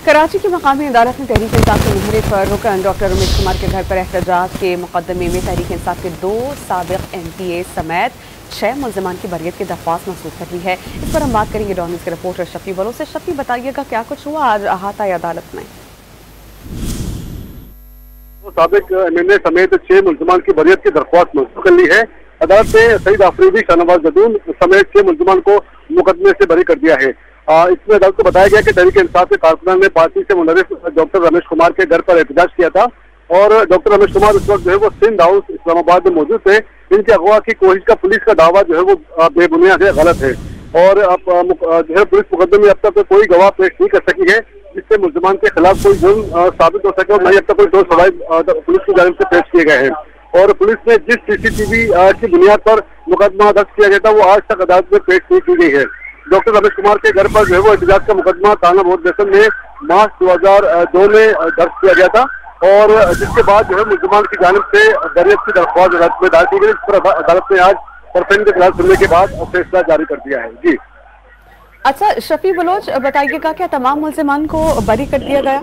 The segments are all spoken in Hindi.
कराची की मकामी अदालत ने तहरीक इंसाफ के मुहर्रिर पर रुकन डॉक्टर रमेश कुमार के घर पर एहतजाज के मुकदमे में तहरीक इंसाफ के 2 साबिक MPA समेत 6 मुल्जिमान की बरियत की दरख्वास्त मंसूख कर ली है। इस पर हम बात करेंगे डॉन न्यूज़ के रिपोर्टर शफी बलोच से। शफी, बताइएगा क्या कुछ हुआ आज अहाता अदालत में? साबिक MNA समेत 6 मुल्जिमान की बरियत की दरख्वास्त मंसूख कर ली है। अदालत ने सईद आफरीदी, शाहनवाज जदून समेत 6 मुल्जिमान को मुकदमे से बरी कर दिया है। इसमें अदालत को बताया गया कि तहरीक इंसाफ के कारकुनान ने पार्टी से मुनरिफ डॉक्टर रमेश कुमार के घर पर एहतजाज किया था और डॉक्टर रमेश कुमार उस वक्त जो है वो सिंध हाउस इस्लामाबाद में मौजूद थे। इनकी अगवा की कोशिश का पुलिस का दावा जो है वो बेबुनियाद है, गलत है और अब जो है पुलिस मुकदमे में अब तक कोई गवाह पेश नहीं कर सकी है जिससे मुल्जिमान के खिलाफ कोई जुर्म साबित हो सके और न ही अब तक कोई ठोस सवाल पुलिस की जानिब से पेश किए गए हैं। और पुलिस ने जिस CCTV की बुनियाद पर मुकदमा दर्ज किया गया था वो आज तक अदालत में पेश नहीं की गई है। डॉक्टर रमेश कुमार के घर पर जो है वो एहतजाज का मुकदमा थाना बोर्ड स्टेशन में मार्च 2002 में दर्ज किया गया था और जिसके बाद जो है मुल्जिमान की जानिब से बरियत की दरख्वास्त अदालत में दायर की गई। इस पर अदालत ने आज सरफेन के खिलाफ सुनने के बाद फैसला जारी कर दिया है। जी अच्छा शफी बलोच, बताइएगा क्या तमाम मुल्जिमान को बरी कर दिया गया?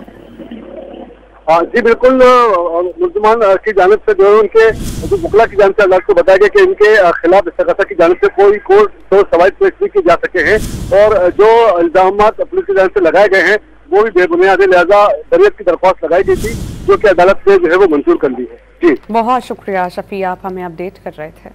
जी बिल्कुल, मुल्जिमान की जानिब से जो है उनके जो मुखला की जानिब से अदालत को बताया गया कि इनके खिलाफ इस्तग़ासा की जानिब से कोई सवाल पेश नहीं किए जा सके हैं और जो इल्जामात पुलिस की जानिब से लगाए गए हैं वो भी बेबुनियाद है, लिहाजा बरियत की दरख्वास्त लगाई गई थी जो कि अदालत ने जो है वो मंजूर कर ली है। जी बहुत शुक्रिया शफी, आप हमें अपडेट कर रहे थे।